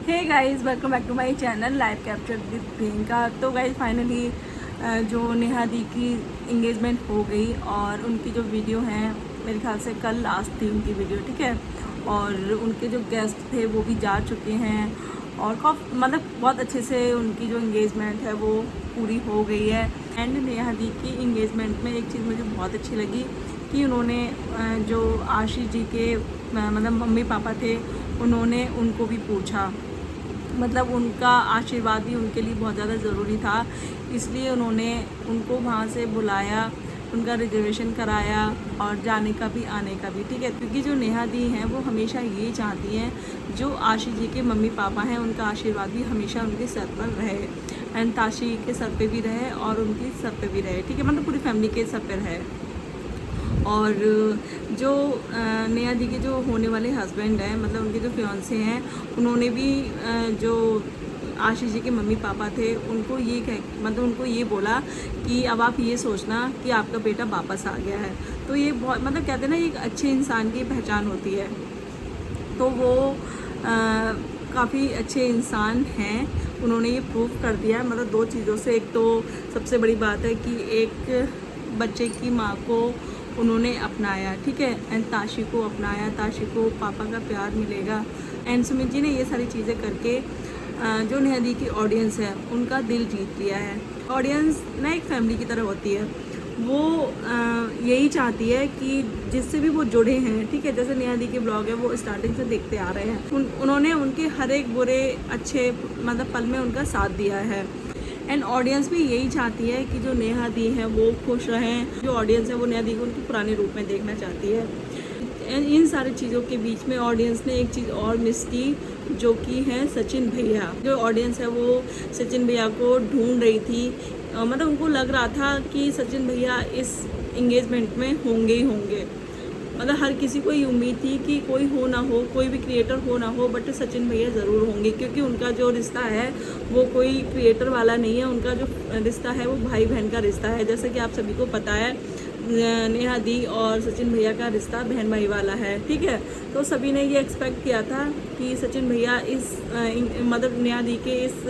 Hey guys, welcome back to my channel live capture with Priyanka. तो guys finally जो नेहा दी की engagement हो गई और उनकी जो वीडियो है मेरे ख्याल से कल लास्ट थी उनकी वीडियो, ठीक है। और उनके जो गेस्ट थे वो भी जा चुके हैं और मतलब बहुत अच्छे से उनकी जो इंगेजमेंट है वो पूरी हो गई है। एंड नेहा दी की इंगेजमेंट में एक चीज़ मुझे बहुत अच्छी लगी कि उन्होंने जो आशीष जी के मतलब मम्मी पापा थे उन्होंने उनको भी पूछा, मतलब उनका आशीर्वाद भी उनके लिए बहुत ज़्यादा ज़रूरी था, इसलिए उन्होंने उनको वहाँ से बुलाया, उनका रिजर्वेशन कराया और जाने का भी आने का भी, ठीक है। क्योंकि जो नेहा दी हैं वो हमेशा ये चाहती हैं जो आशीष जी के मम्मी पापा हैं उनका आशीर्वाद भी हमेशा उनके सर पर रहे एंड ताशी के सर पे भी रहे और उनकी सर पे भी रहे, ठीक है, मतलब पूरी फैमिली के सर पे रहे। और जो नेहा दी के जो होने वाले हस्बैंड हैं, मतलब उनके जो फियांसे हैं, उन्होंने भी जो आशीष जी के मम्मी पापा थे उनको ये मतलब उनको ये बोला कि अब आप ये सोचना कि आपका बेटा वापस आ गया है। तो ये बहुत मतलब कहते हैं ना, एक अच्छे इंसान की पहचान होती है। तो वो काफ़ी अच्छे इंसान हैं, उन्होंने ये प्रूव कर दिया है, मतलब दो चीज़ों से। एक तो सबसे बड़ी बात है कि एक बच्चे की माँ को उन्होंने अपनाया, ठीक है, एंड ताशी को अपनाया, ताशी को पापा का प्यार मिलेगा। एंड सुमित जी ने ये सारी चीज़ें करके जो नेहा दी की ऑडियंस है उनका दिल जीत लिया है। ऑडियंस ना एक फैमिली की तरह होती है, वो यही चाहती है कि जिससे भी वो जुड़े हैं, ठीक है, जैसे नेहा दी के ब्लॉग है वो स्टार्टिंग से देखते आ रहे हैं, उन्होंने उनके हर एक बुरे अच्छे मतलब पल में उनका साथ दिया है। एंड ऑडियंस भी यही चाहती है कि जो नेहा दी है वो खुश रहें, जो ऑडियंस है वो नेहा दी को उनके पुराने रूप में देखना चाहती है। एंड इन सारी चीज़ों के बीच में ऑडियंस ने एक चीज़ और मिस की, जो कि है सचिन भैया। जो ऑडियंस है वो सचिन भैया को ढूंढ रही थी, मतलब उनको लग रहा था कि सचिन भैया इस इंगेजमेंट में होंगे ही होंगे। मतलब हर किसी को ये उम्मीद थी कि कोई हो ना हो, कोई भी क्रिएटर हो ना हो, बट सचिन भैया ज़रूर होंगे, क्योंकि उनका जो रिश्ता है वो कोई क्रिएटर वाला नहीं है, उनका जो रिश्ता है वो भाई बहन का रिश्ता है। जैसे कि आप सभी को पता है नेहा दी और सचिन भैया का रिश्ता बहन भाई वाला है, ठीक है। तो सभी ने ये एक्सपेक्ट किया था कि सचिन भैया इस मतलब नेहा दी के इस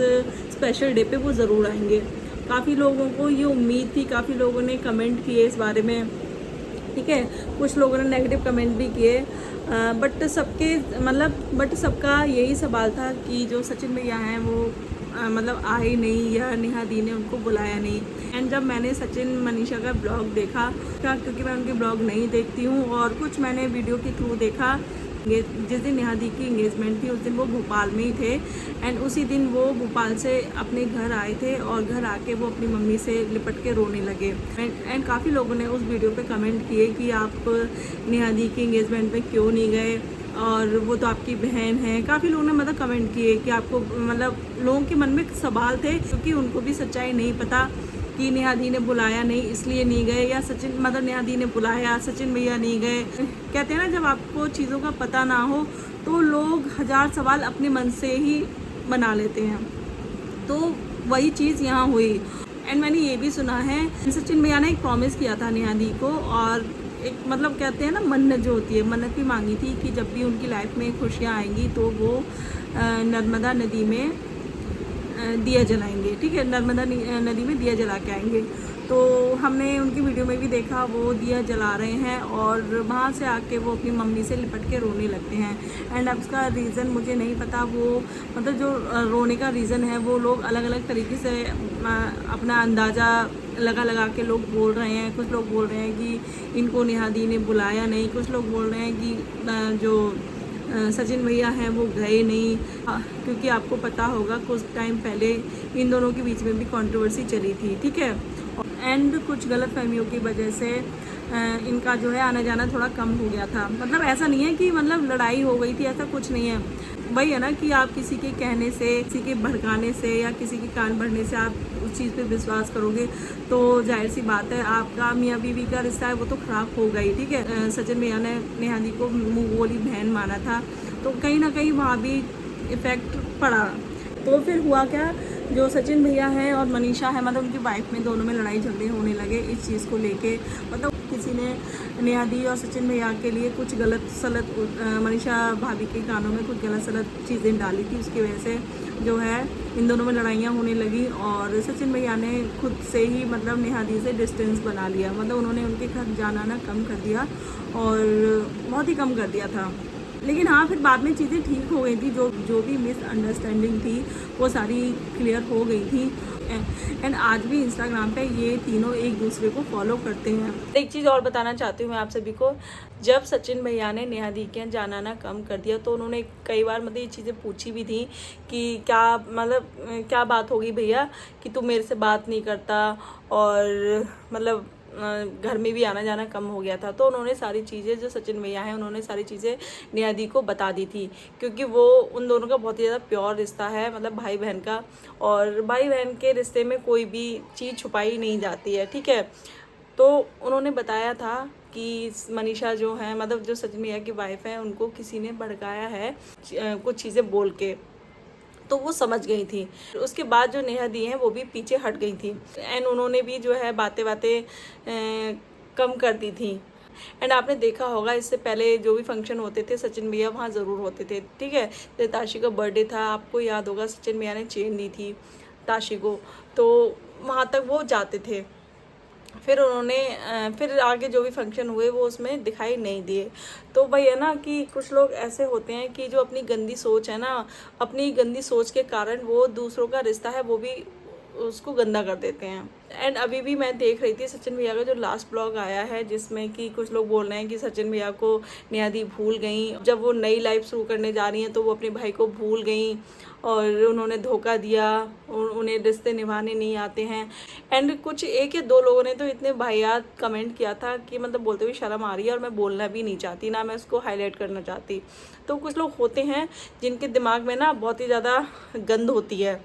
स्पेशल डे पे वो ज़रूर आएंगे। काफ़ी लोगों को ये उम्मीद थी, काफ़ी लोगों ने कमेंट किए इस बारे में, ठीक है, कुछ लोगों ने नेगेटिव कमेंट भी किए, बट सबका यही सवाल था कि जो सचिन भैया हैं वो मतलब आए नहीं या नेहा दी ने उनको बुलाया नहीं। एंड जब मैंने सचिन मनीषा का ब्लॉग देखा, क्योंकि मैं उनके ब्लॉग नहीं देखती हूँ, और कुछ मैंने वीडियो के थ्रू देखा, जिस दिन नेहा दी की इंगेजमेंट थी उस दिन वो भोपाल में ही थे। एंड उसी दिन वो भोपाल से अपने घर आए थे और घर आके वो अपनी मम्मी से लिपट के रोने लगे। एंड काफ़ी लोगों ने उस वीडियो पे कमेंट किए कि आप नेहा दी की इंगेजमेंट में क्यों नहीं गए, और वो तो आपकी बहन है। काफ़ी लोगों ने मतलब कमेंट किए कि आपको, मतलब लोगों के मन में सवाल थे, क्योंकि उनको भी सच्चाई नहीं पता कि नेहा दी ने बुलाया नहीं इसलिए नहीं गए, या सचिन मतलब नेहा दी ने बुलाया सचिन भैया नहीं गए। कहते हैं ना, जब आपको चीज़ों का पता ना हो तो लोग हजार सवाल अपने मन से ही बना लेते हैं, तो वही चीज़ यहाँ हुई। एंड मैंने ये भी सुना है सचिन भैया ने एक प्रॉमिस किया था नेहा दी को, और एक मतलब कहते हैं ना, मन्नत जो होती है, मन्नत भी मांगी थी कि जब भी उनकी लाइफ में खुशियाँ आएंगी तो वो नर्मदा नदी में दिया जलाएंगे, ठीक है, नर्मदा नदी में दिया जला के आएंगे। तो हमने उनकी वीडियो में भी देखा वो दिया जला रहे हैं और वहाँ से आके वो अपनी मम्मी से लिपट के रोने लगते हैं। एंड अब उसका रीज़न मुझे नहीं पता, वो मतलब जो रोने का रीज़न है वो लोग अलग अलग तरीके से अपना अंदाज़ा लगा के लोग बोल रहे हैं। कुछ लोग बोल रहे हैं कि इनको नेहा दी ने बुलाया नहीं, कुछ लोग बोल रहे हैं कि जो सचिन भैया हैं वो गए नहीं, क्योंकि आपको पता होगा कुछ टाइम पहले इन दोनों के बीच में भी कंट्रोवर्सी चली थी, ठीक है। एंड कुछ गलत फहमियों की वजह से इनका जो है आना जाना थोड़ा कम हो गया था। मतलब ऐसा नहीं है कि मतलब लड़ाई हो गई थी, ऐसा कुछ नहीं है। वही है ना कि आप किसी के कहने से, किसी के भड़काने से या किसी के कान भरने से आप उस चीज़ पे विश्वास करोगे तो जाहिर सी बात है आपका मियाँ बीवी का रिश्ता है वो तो ख़राब हो गई, ठीक है। सचिन भैया ने नेहा दी को मुँह बोली बहन माना था, तो कहीं ना कहीं वहाँ भी इफ़ेक्ट पड़ा। तो फिर हुआ क्या, जो सचिन भैया हैं और मनीषा है, मतलब उनकी वाइफ में, दोनों में लड़ाई झगड़े होने लगे इस चीज़ को लेके। मतलब किसी ने नेहा दी और सचिन भैया के लिए कुछ गलत सलत मनीषा भाभी के कानों में कुछ गलत सलत चीज़ें डाली थी, उसकी वजह से जो है इन दोनों में लड़ाइयाँ होने लगी और सचिन भैया ने खुद से ही मतलब नेहा दी से डिस्टेंस बना लिया, मतलब उन्होंने उनके घर जाना ना कम कर दिया और बहुत ही कम कर दिया था। लेकिन हाँ, फिर बाद में चीज़ें ठीक हो गई थी, जो भी मिसअंडरस्टैंडिंग थी वो सारी क्लियर हो गई थी। एंड आज भी इंस्टाग्राम पे ये तीनों एक दूसरे को फॉलो करते हैं। एक चीज़ और बताना चाहती हूँ मैं आप सभी को, जब सचिन भैया ने नेहा दी के जाना ना कम कर दिया तो उन्होंने कई बार मतलब ये चीज़ें पूछी भी थी कि क्या मतलब क्या बात होगी भैया कि तू मेरे से बात नहीं करता और मतलब घर में भी आना जाना कम हो गया था। तो उन्होंने सारी चीज़ें जो सचिन भैया हैं उन्होंने सारी चीज़ें नेहा दी को बता दी थी, क्योंकि वो उन दोनों का बहुत ही ज़्यादा प्योर रिश्ता है, मतलब भाई बहन का, और भाई बहन के रिश्ते में कोई भी चीज़ छुपाई नहीं जाती है, ठीक है। तो उन्होंने बताया था कि मनीषा जो है मतलब जो सचिन भैया की वाइफ है उनको किसी ने भड़काया है कुछ चीज़ें बोल के, तो वो समझ गई थी। उसके बाद जो नेहा दी हैं वो भी पीछे हट गई थी एंड उन्होंने भी जो है बातें कम कर दी थी। एंड आपने देखा होगा इससे पहले जो भी फंक्शन होते थे सचिन भैया वहाँ ज़रूर होते थे, ठीक है। जैसे ताशी का बर्थडे था, आपको याद होगा सचिन भैया ने चेन दी थी ताशी को, तो वहाँ तक वो जाते थे। फिर उन्होंने फिर आगे जो भी फंक्शन हुए वो उसमें दिखाई नहीं दिए। तो वही है ना कि कुछ लोग ऐसे होते हैं कि जो अपनी गंदी सोच है ना, अपनी गंदी सोच के कारण वो दूसरों का रिश्ता है वो भी उसको गंदा कर देते हैं। एंड अभी भी मैं देख रही थी सचिन भैया का जो लास्ट ब्लॉग आया है जिसमें कि कुछ लोग बोल रहे हैं कि सचिन भैया को नेहा दी भूल गई, जब वो नई लाइफ शुरू करने जा रही हैं तो वो अपने भाई को भूल गई और उन्होंने धोखा दिया, उन्हें रिश्ते निभाने नहीं आते हैं। एंड कुछ एक या दो लोगों ने तो इतने वाहियात कमेंट किया था कि मतलब बोलते हुए शर्म आ रही है और मैं बोलना भी नहीं चाहती, ना मैं उसको हाईलाइट करना चाहती। तो कुछ लोग होते हैं जिनके दिमाग में ना बहुत ही ज़्यादा गंद होती है,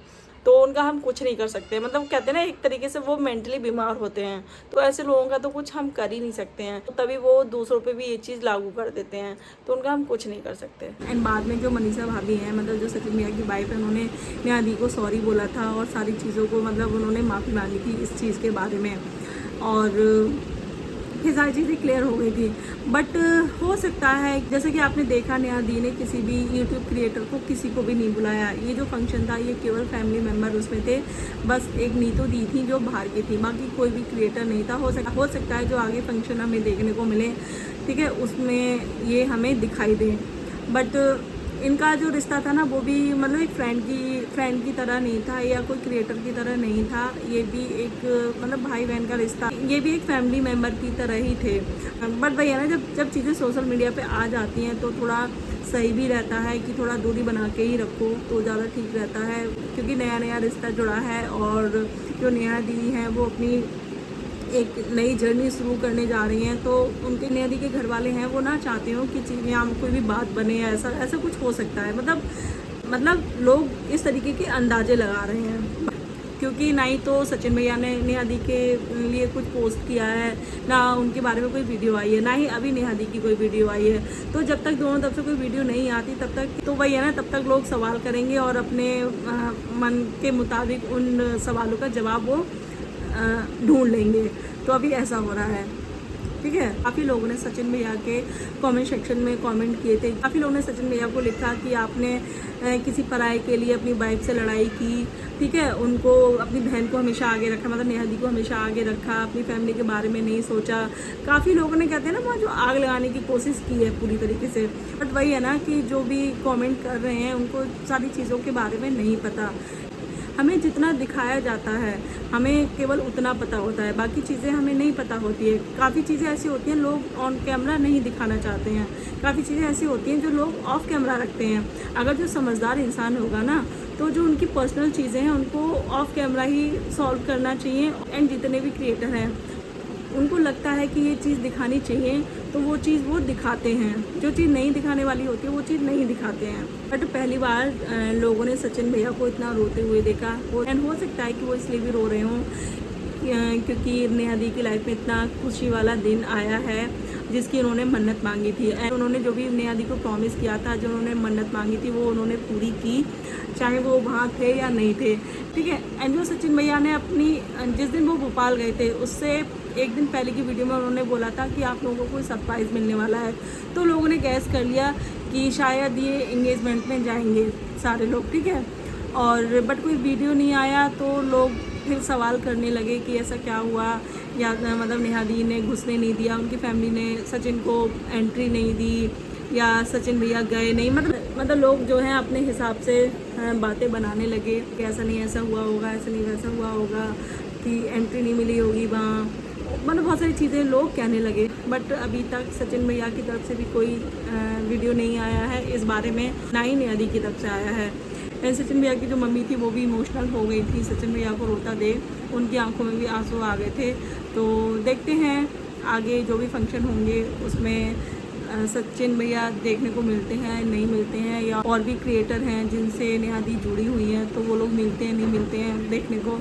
तो उनका हम कुछ नहीं कर सकते, मतलब कहते हैं ना एक तरीके से वो मेंटली बीमार होते हैं, तो ऐसे लोगों का तो कुछ हम कर ही नहीं सकते हैं। तो तभी वो दूसरों पे भी ये चीज़ लागू कर देते हैं, तो उनका हम कुछ नहीं कर सकते। एंड बाद में जो मनीषा भाभी हैं मतलब जो सचिन भैया की वाइफ है, उन्होंने नेहा दी को सॉरी बोला था और सारी चीज़ों को मतलब उन्होंने माफ़ी मांगी थी इस चीज़ के बारे में और फिर सारी चीज़ें क्लियर हो गई थी। बट हो सकता है जैसे कि आपने देखा नेहा दी ने किसी भी यूट्यूब क्रिएटर को किसी को भी नहीं बुलाया, ये जो फंक्शन था ये केवल फैमिली मेम्बर उसमें थे, बस एक नीतू दी थी जो बाहर की थी, बाकी कोई भी क्रिएटर नहीं था। हो सकता है जो आगे फंक्शन हमें देखने को मिले, ठीक है, उसमें ये हमें दिखाई दे। बट इनका जो रिश्ता था ना वो भी मतलब एक फ्रेंड की तरह नहीं था या कोई क्रिएटर की तरह नहीं था, ये भी एक मतलब भाई बहन का रिश्ता, ये भी एक फैमिली मेम्बर की तरह ही थे। बट भैया ना जब चीज़ें सोशल मीडिया पे आ जाती हैं तो थोड़ा सही भी रहता है कि थोड़ा दूरी बना के ही रखो तो ज़्यादा ठीक रहता है, क्योंकि नया रिश्ता जुड़ा है और जो नेहा दी हैं वो अपनी एक नई जर्नी शुरू करने जा रही हैं, तो उनके नेहा दी के घर वाले हैं वो ना चाहते हो कि यहाँ कोई भी बात बने, ऐसा कुछ हो सकता है। मतलब लोग इस तरीके के अंदाजे लगा रहे हैं, क्योंकि ना ही तो सचिन भैया ने नेहा दी के लिए कुछ पोस्ट किया है, ना उनके बारे में कोई वीडियो आई है, ना ही अभी नेहा दी की कोई वीडियो आई है। तो जब तक दोनों तरफ से कोई वीडियो नहीं आती तब तक तो वही है ना, तब तक लोग सवाल करेंगे और अपने मन के मुताबिक उन सवालों का जवाब वो ढूंढ लेंगे। तो अभी ऐसा हो रहा है, ठीक है। काफ़ी लोगों ने सचिन भैया के कमेंट सेक्शन में कमेंट किए थे, काफ़ी लोगों ने सचिन भैया को लिखा कि आपने किसी पराये के लिए अपनी वाइफ से लड़ाई की, ठीक है, उनको अपनी बहन को हमेशा आगे रखा, मतलब नेहा दी को हमेशा आगे रखा, अपनी फैमिली के बारे में नहीं सोचा। काफ़ी लोगों ने कहते हैं ना वहाँ जो आग लगाने की कोशिश की है पूरी तरीके से। बट वही है ना कि जो भी कमेंट कर रहे हैं उनको सारी चीज़ों के बारे में नहीं पता। हमें जितना दिखाया जाता है हमें केवल उतना पता होता है, बाकी चीज़ें हमें नहीं पता होती है। काफ़ी चीज़ें ऐसी होती हैं लोग ऑन कैमरा नहीं दिखाना चाहते हैं, काफ़ी चीज़ें ऐसी होती हैं जो लोग ऑफ कैमरा रखते हैं। अगर जो समझदार इंसान होगा ना तो जो उनकी पर्सनल चीज़ें हैं उनको ऑफ कैमरा ही सॉल्व करना चाहिए। एंड जितने भी क्रिएटर हैं उनको लगता है कि ये चीज़ दिखानी चाहिए तो वो चीज़ वो दिखाते हैं, जो चीज़ नहीं दिखाने वाली होती है वो चीज़ नहीं दिखाते हैं। बट पहली बार लोगों ने सचिन भैया को इतना रोते हुए देखा, एंड हो सकता है कि वो इसलिए भी रो रहे हों क्योंकि नेहा दी की लाइफ में इतना खुशी वाला दिन आया है जिसकी उन्होंने मन्नत मांगी थी। एंड उन्होंने जो भी नेहा दी को प्रॉमिस किया था, जो उन्होंने मन्नत मांगी थी वो उन्होंने पूरी की, चाहे वो वहाँ थे या नहीं थे, ठीक है। एंड जो सचिन भैया ने अपनी जिस दिन वो भोपाल गए थे उससे एक दिन पहले की वीडियो में उन्होंने बोला था कि आप लोगों को कोई सरप्राइज़ मिलने वाला है, तो लोगों ने गैस कर लिया कि शायद ये एंगेजमेंट में जाएंगे सारे लोग, ठीक है। और बट कोई वीडियो नहीं आया तो लोग फिर सवाल करने लगे कि ऐसा क्या हुआ, या मतलब नेहा दी ने घुसने नहीं दिया, उनकी फैमिली ने सचिन को एंट्री नहीं दी, या सचिन भैया गए नहीं। मतलब लोग जो हैं अपने हिसाब से बातें बनाने लगे कि ऐसा नहीं ऐसा हुआ होगा, ऐसा नहीं वैसा हुआ होगा, कि एंट्री नहीं मिली होगी वहाँ, मतलब बहुत सारी चीज़ें लोग कहने लगे। बट अभी तक सचिन भैया की तरफ से भी कोई वीडियो नहीं आया है इस बारे में, ना ही नेहा दी की तरफ से आया है। सचिन भैया की जो मम्मी थी वो भी इमोशनल हो गई थी सचिन भैया को रोता देख, उनकी आंखों में भी आंसू आ गए थे। तो देखते हैं आगे जो भी फंक्शन होंगे उसमें सचिन भैया देखने को मिलते हैं नहीं मिलते हैं, या और भी क्रिएटर हैं जिनसे नेहा दी जुड़ी हुई हैं तो वो लोग मिलते हैं नहीं मिलते हैं देखने को।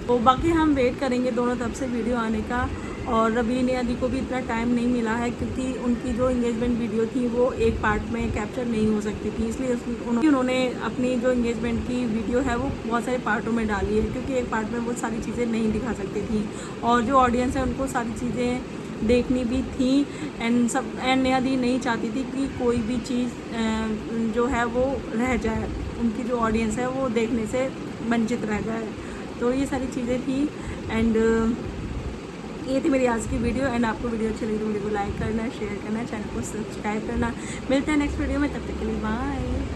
तो बाकी हम वेट करेंगे दोनों तरफ से वीडियो आने का। और रवि नेहा दी को भी इतना टाइम नहीं मिला है क्योंकि उनकी जो एंगेजमेंट वीडियो थी वो एक पार्ट में कैप्चर नहीं हो सकती थी, इसलिए उन्होंने अपनी जो एंगेजमेंट की वीडियो है वो बहुत सारे पार्टों में डाली है, क्योंकि एक पार्ट में वो सारी चीज़ें नहीं दिखा सकती थी और जो ऑडियंस है उनको सारी चीज़ें देखनी भी थी। एंड नेहा दी नहीं चाहती थी कि कोई भी चीज़ जो है वो रह जाए, उनकी जो ऑडियंस है वो देखने से वंचित रह जाए। तो ये सारी चीज़ें थी। एंड ये थी मेरी आज की वीडियो। एंड आपको वीडियो अच्छी लगी तो वीडियो को लाइक करना, शेयर करना, चैनल को सब्सक्राइब करना। मिलते हैं नेक्स्ट वीडियो में, तब तक के लिए बाय।